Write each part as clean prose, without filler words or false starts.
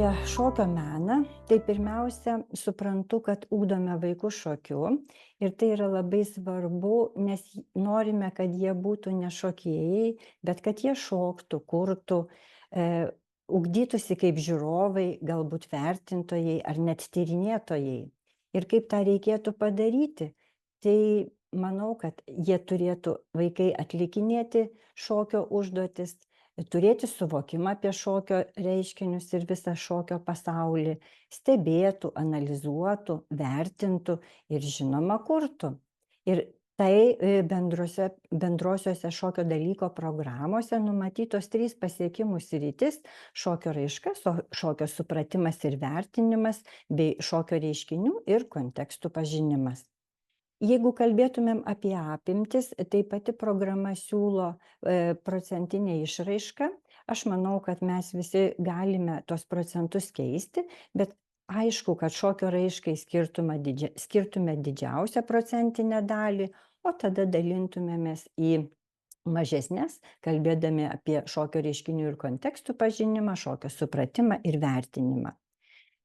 apie šokio meną, tai pirmiausia suprantu, kad ugdome vaikus šokiu ir tai yra labai svarbu, nes norime, kad jie būtų ne šokėjai, bet kad jie šoktų, kurtų, ugdytųsi kaip žiūrovai, galbūt vertintojai ar net tyrinėtojai. Ir kaip tą reikėtų padaryti? Tai manau, kad jie turėtų vaikai atlikinėti šokio užduotis, turėti suvokimą apie šokio reiškinius ir visą šokio pasaulį, stebėtų, analizuotų, vertintų ir žinoma kurtų. Ir tai bendrosiose šokio dalyko programose numatytos 3 pasiekimų sritys - šokio raiška, šokio supratimas ir vertinimas bei šokio reiškinių ir kontekstų pažinimas. Jeigu kalbėtumėm apie apimtis, tai pati programa siūlo procentinę išraišką. Aš manau, kad mes visi galime tuos procentus keisti, bet aišku, kad šokio raiškai skirtume didžiausią procentinę dalį, o tada dalintumėmės į mažesnes, kalbėdami apie šokio reiškinių ir kontekstų pažinimą, šokio supratimą ir vertinimą.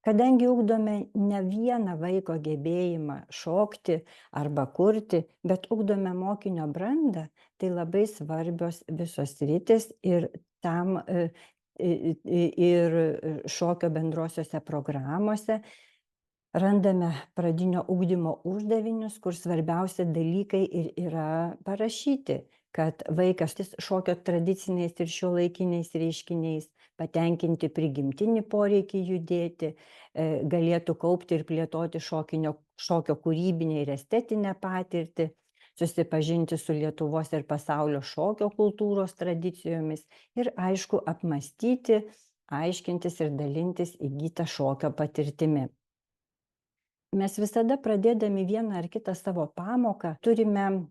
Kadangi ugdome ne vieną vaiko gebėjimą šokti arba kurti, bet ugdome mokinio brandą, tai labai svarbios visos sritys ir tam ir šokio bendrosiose programose randame pradinio ugdymo uždavinius, kur svarbiausi dalykai ir yra parašyti, kad vaikas šokio tradiciniais ir šiuolaikiniais reiškiniais patenkinti prigimtinį poreikį judėti, galėtų kaupti ir plėtoti šokio kūrybinę ir estetinę patirtį, susipažinti su Lietuvos ir pasaulio šokio kultūros tradicijomis ir, aišku, apmąstyti, aiškintis ir dalintis įgytą šokio patirtimi. Mes visada pradėdami vieną ar kitą savo pamoką turime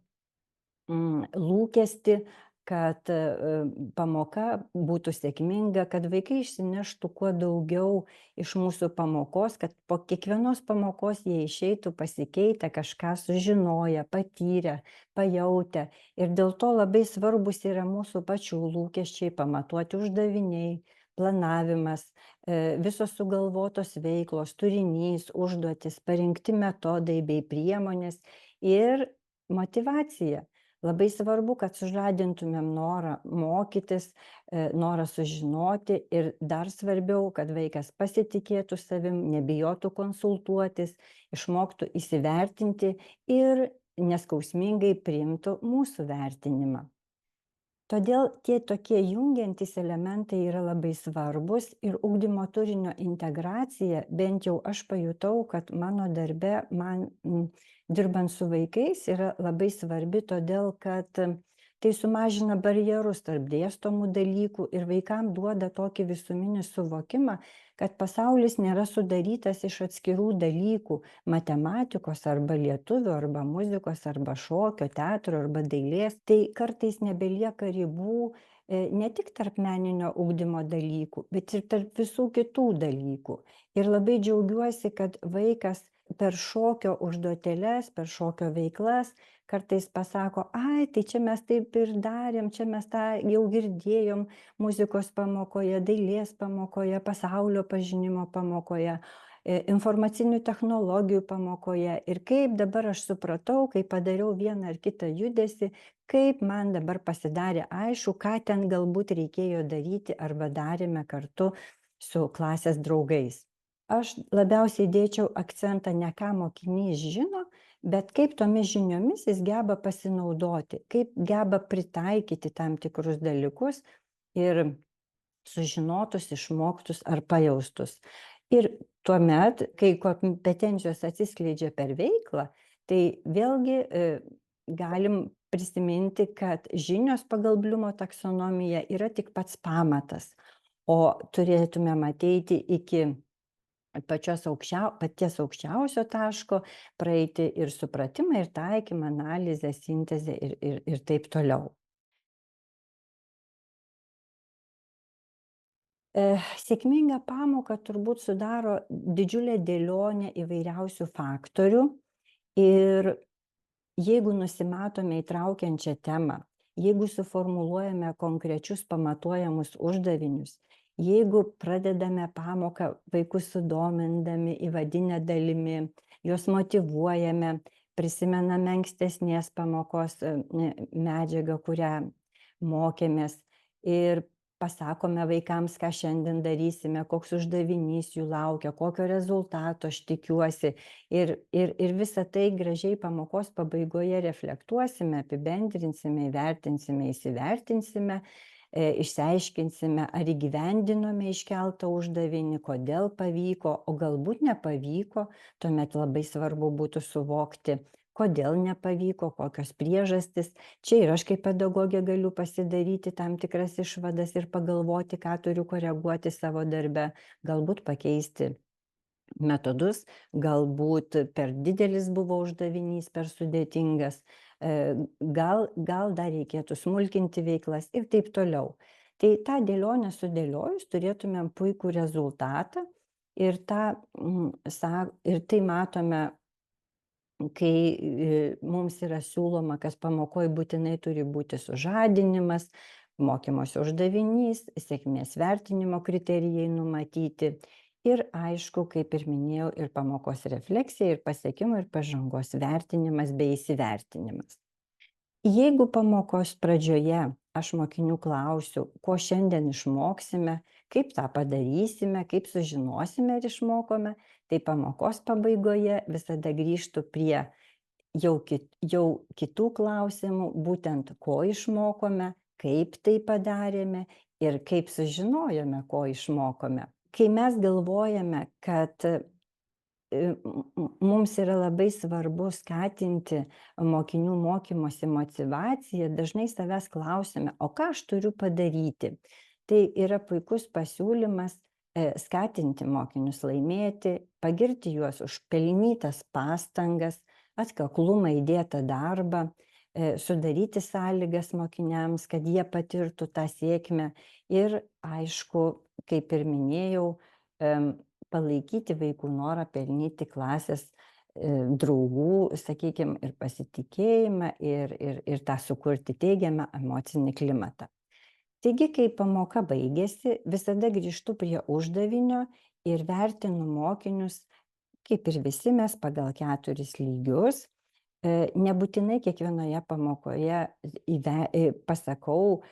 lūkestį, kad pamoka būtų sėkminga, kad vaikai išsineštų kuo daugiau iš mūsų pamokos, kad po kiekvienos pamokos jie išeitų pasikeitę, kažką sužinoję, patyrę, pajautę. Ir dėl to labai svarbus yra mūsų pačių lūkesčiai, pamatuoti uždaviniai, planavimas, visos sugalvotos veiklos, turinys, užduotis, parinkti metodai bei priemonės ir motyvacija. Labai svarbu, kad sužadintumėm norą mokytis, norą sužinoti ir dar svarbiau, kad vaikas pasitikėtų savim, nebijotų konsultuotis, išmoktų įsivertinti ir neskausmingai priimtų mūsų vertinimą. Todėl tie tokie jungiantys elementai yra labai svarbus ir ugdymo turinio integracija, bent jau aš pajutau, kad mano darbe man dirbant su vaikais yra labai svarbi, todėl kad tai sumažina barjerus tarp dėstomų dalykų ir vaikam duoda tokį visuminį suvokimą, kad pasaulis nėra sudarytas iš atskirų dalykų - matematikos arba lietuvių, arba muzikos, arba šokio, teatro, arba dailės. Tai kartais nebelieka ribų ne tik tarp meninio ugdymo dalykų, bet ir tarp visų kitų dalykų. Ir labai džiaugiuosi, kad vaikas per šokio užduotėles, per šokio veiklas kartais pasako, ai, tai čia mes taip ir darėm, čia mes tą jau girdėjom muzikos pamokoje, dailės pamokoje, pasaulio pažinimo pamokoje, informacinių technologijų pamokoje. Ir kaip dabar aš supratau, kai padariau vieną ar kitą judesį, kaip man dabar pasidarė aišku, ką ten galbūt reikėjo daryti arba darėme kartu su klasės draugais. Aš labiausiai dėčiau akcentą ne ką mokinys žino, bet kaip tomis žiniomis jis geba pasinaudoti, kaip geba pritaikyti tam tikrus dalykus ir sužinotus, išmoktus ar pajaustus. Ir tuomet, kai kompetencijos atsiskleidžia per veiklą, tai vėlgi galim prisiminti, kad žinios pagal Bliumo taksonomiją yra tik pats pamatas, o turėtumėm ateiti iki paties aukščiausio taško, praeiti ir supratimą, ir taikymą, analizę, sintezę ir taip toliau. Sėkmingą pamoką turbūt sudaro didžiulė dėlionė įvairiausių faktorių ir jeigu nusimatome įtraukiančią temą, jeigu suformuluojame konkrečius pamatuojamus uždavinius Jeigu pradedame pamoką vaikus sudomindami įvadine dalimi, juos motyvuojame, prisimename ankstesnės pamokos medžiagą, kurią mokėmės ir pasakome vaikams, ką šiandien darysime, koks uždavinys jų laukia, kokio rezultato aš tikiuosi. Ir visą tai gražiai pamokos pabaigoje reflektuosime, apibendrinsime, įvertinsime, įsivertinsime, išsiaiškinsime, ar įgyvendinome iškeltą uždavinį, kodėl pavyko, o galbūt nepavyko. Tuomet labai svarbu būtų suvokti, kodėl nepavyko, kokios priežastys. Čia ir aš kaip pedagogė galiu pasidaryti tam tikras išvadas ir pagalvoti, ką turiu koreguoti savo darbe, galbūt pakeisti metodus, galbūt per didelis buvo uždavinys, per sudėtingas, gal dar reikėtų smulkinti veiklas ir taip toliau. Tai tą dėlionę sudėliojus turėtumėm puikų rezultatą ir tai matome, kai mums yra siūloma, kas pamokoj būtinai turi būti sužadinimas, mokymosi uždavinys, sėkmės vertinimo kriterijai numatyti ir aišku, kaip ir minėjau, ir pamokos refleksija, ir pasiekimų, ir pažangos vertinimas bei įsivertinimas. Jeigu pamokos pradžioje aš mokinių klausiu, ko šiandien išmoksime, kaip tą padarysime, kaip sužinosime ar išmokome, tai pamokos pabaigoje visada grįžtu prie jau kitų klausimų, būtent ko išmokome, kaip tai padarėme ir kaip sužinojome, ko išmokome. Kai mes galvojame, kad mums yra labai svarbu skatinti mokinių mokymosi motyvaciją, dažnai savęs klausime, o ką aš turiu padaryti? Tai yra puikus pasiūlymas skatinti mokinius laimėti, pagirti juos už pelnytas pastangas, atkaklumą įdėtą darbą, sudaryti sąlygas mokiniams, kad jie patirtų tą sėkmę ir, aišku, kaip ir minėjau, palaikyti vaikų norą pelnyti klasės draugų, sakykime, ir pasitikėjimą, ir tą sukurti teigiamą emocinį klimatą. Taigi, kai pamoka baigėsi, visada grįžtu prie uždavinio ir vertinu mokinius, kaip ir visi mes, pagal 4 lygius. Nebūtinai kiekvienoje pamokoje pasakau,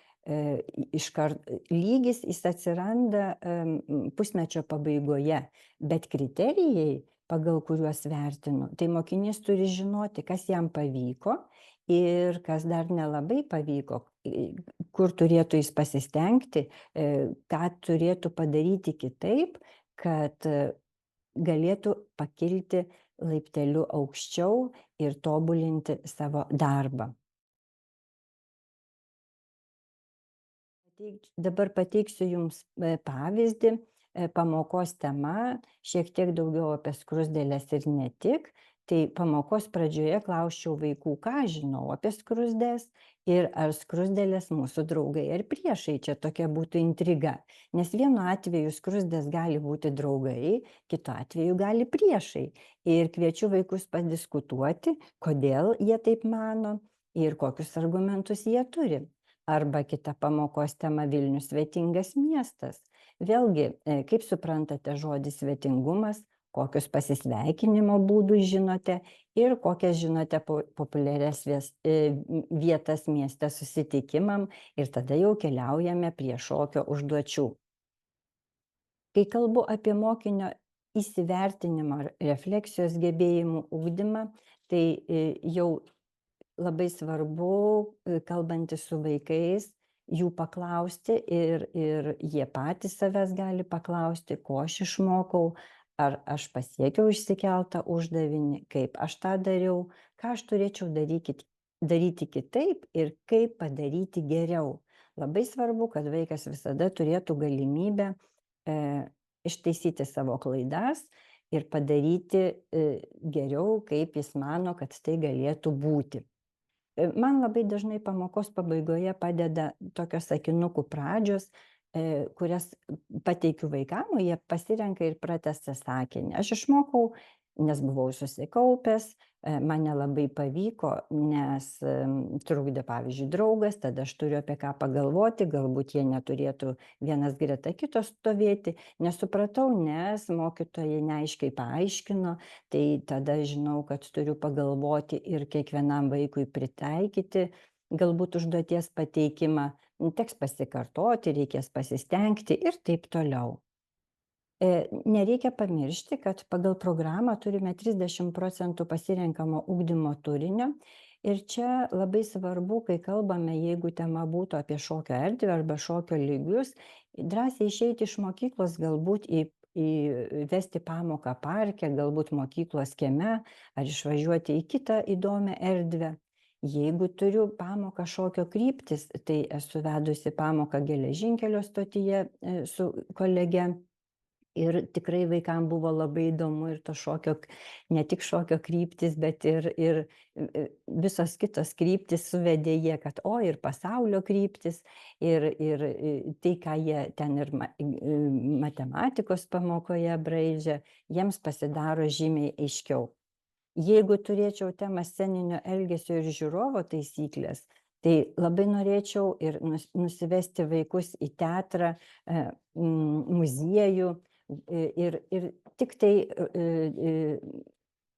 iškart lygis, jis atsiranda pusmečio pabaigoje, bet kriterijai, pagal kuriuos vertinu, tai mokinys turi žinoti, kas jam pavyko ir kas dar nelabai pavyko, kur turėtų jis pasistengti, ką turėtų padaryti kitaip, kad galėtų pakilti laipteliu aukščiau ir tobulinti savo darbą. Dabar pateiksiu Jums pavyzdį. Pamokos tema šiek tiek daugiau apie skruzdėles ir ne tik. Tai pamokos pradžioje klausčiau vaikų, ką žinau apie skruzdės ir ar skruzdėlės mūsų draugai ar priešai. Čia tokia būtų intriga. Nes vienu atveju skruzdės gali būti draugai, kitu atveju gali priešai. Ir kviečiu vaikus padiskutuoti, kodėl jie taip mano ir kokius argumentus jie turi. Arba kita pamokos tema Vilnius svetingas miestas. Vėlgi, kaip suprantate žodį svetingumas, kokius pasisveikinimo būdus žinote ir kokias žinote populiarias vietas mieste susitikimam ir tada jau keliaujame prie šokio užduočių. Kai kalbu apie mokinio įsivertinimą ar refleksijos gebėjimų ugdymą, tai jau labai svarbu, kalbantis su vaikais, jų paklausti ir jie patys savęs gali paklausti, ko aš išmokau, ar aš pasiekiau išsikeltą uždavinį, kaip aš tą dariau, ką aš turėčiau daryti kitaip ir kaip padaryti geriau. Labai svarbu, kad vaikas visada turėtų galimybę ištaisyti savo klaidas ir padaryti geriau, kaip jis mano, kad tai galėtų būti. Man labai dažnai pamokos pabaigoje padeda tokios sakinukų pradžios, kurias pateikiu vaikam, jie pasirenka ir pratęsia sakinį. Aš išmokau, nes buvau susikaupęs, man nelabai pavyko, nes trukdė, pavyzdžiui, draugas, tada aš turiu apie ką pagalvoti, galbūt jie neturėtų vienas greta kito stovėti. Nesupratau, nes mokytojai neaiškiai paaiškino, tai tada žinau, kad turiu pagalvoti ir kiekvienam vaikui pritaikyti galbūt užduoties pateikimą, teks pasikartoti, reikės pasistengti ir taip toliau. Nereikia pamiršti, kad pagal programą turime 30% pasirenkamo ugdymo turinio ir čia labai svarbu, kai kalbame, jeigu tema būtų apie šokio erdvę arba šokio lygius, drąsiai išeiti iš mokyklos, galbūt vesti pamoką parke, galbūt mokyklos kieme ar išvažiuoti į kitą įdomią erdvę. Jeigu turiu pamoką šokio kryptis, tai esu vedusi pamoką geležinkelio stotyje su kolege. Ir tikrai vaikam buvo labai įdomu ir to šokio, ne tik šokio kryptis, bet ir visos kitos kryptis suvedė jie, kad ir pasaulio kryptis, ir tai, ką jie ten ir matematikos pamokoje braižė, jiems pasidaro žymiai aiškiau. Jeigu turėčiau temą sceninio elgesio ir žiūrovo taisyklės, tai labai norėčiau ir nusivesti vaikus į teatrą, muziejų. Ir tik tai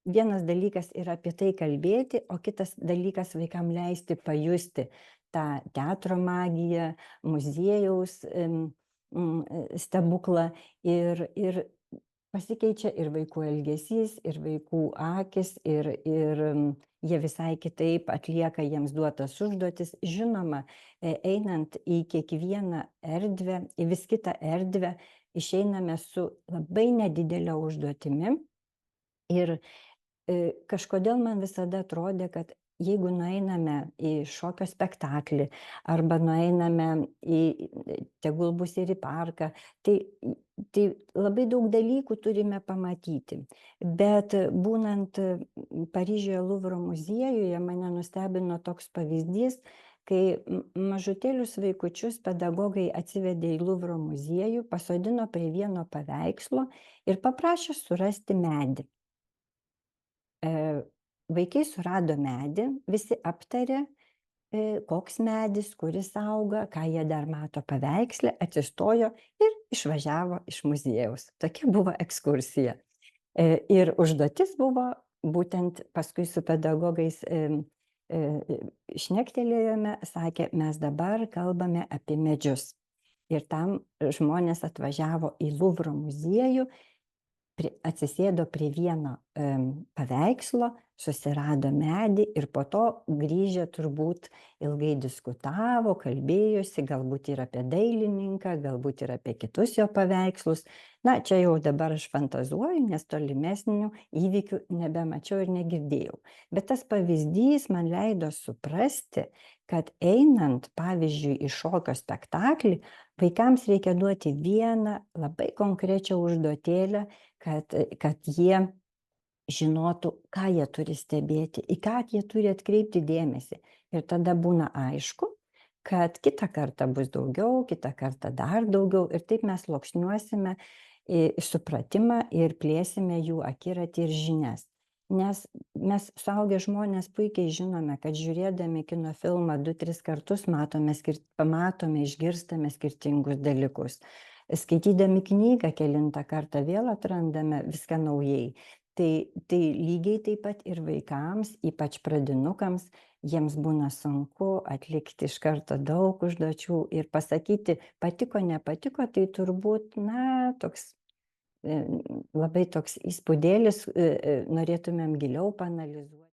vienas dalykas yra apie tai kalbėti, o kitas dalykas vaikam leisti pajusti tą teatro magiją, muziejaus stebuklą ir pasikeičia ir vaikų elgesys, ir vaikų akis, ir jie visai kitaip atlieka jiems duotas užduotis. Žinoma, einant į kiekvieną erdvę, į vis kitą erdvę, išeiname su labai nedidelė užduotimi ir kažkodėl man visada atrodė, kad jeigu nueiname į šokio spektaklį arba nueiname tegul bus ir į parką, tai labai daug dalykų turime pamatyti. Bet būnant Paryžiuje Luvro muziejuje, mane nustebino toks pavyzdys, kai mažutėlius vaikučius pedagogai atsivedė į Luvro muziejų, pasodino prie vieno paveikslo ir paprašė surasti medį. Vaikai surado medį, visi aptarė, koks medis, kuris auga, ką jie dar mato paveiksle, atsistojo ir išvažiavo iš muziejaus. Tokia buvo ekskursija. Ir užduotis buvo būtent paskui su pedagogais šnektelėjome, sakė, mes dabar kalbame apie medžius. Ir tam žmonės atvažiavo į Luvro muziejų, atsisėdo prie vieno paveikslo, susirado medį ir po to grįžę turbūt ilgai diskutavo, kalbėjosi, galbūt ir apie dailininką, galbūt ir apie kitus jo paveikslus. Na, čia jau dabar aš fantazuoju, nes tolimesnių įvykių nebemačiau ir negirdėjau. Bet tas pavyzdys man leido suprasti, kad einant, pavyzdžiui, į šokio spektaklį, vaikams reikia duoti vieną labai konkrečią užduotėlę, kad jie žinotų, ką jie turi stebėti, į ką jie turi atkreipti dėmesį. Ir tada būna aišku, kad kitą kartą bus daugiau, kitą kartą dar daugiau. Ir taip mes sluoksniuosime supratimą ir plėsime jų akiratį ir žinias. Nes mes suaugę žmonės puikiai žinome, kad žiūrėdami kino filmą 2-3 kartus pamatome, išgirstame skirtingus dalykus. Skaitydami knygą kelintą kartą vėl atrandame viską naujai. Tai lygiai taip pat ir vaikams, ypač pradinukams, jiems būna sunku atlikti iš karto daug užduočių ir pasakyti patiko, nepatiko, tai turbūt, toks labai toks įspūdėlis, norėtumėm giliau paanalizuoti.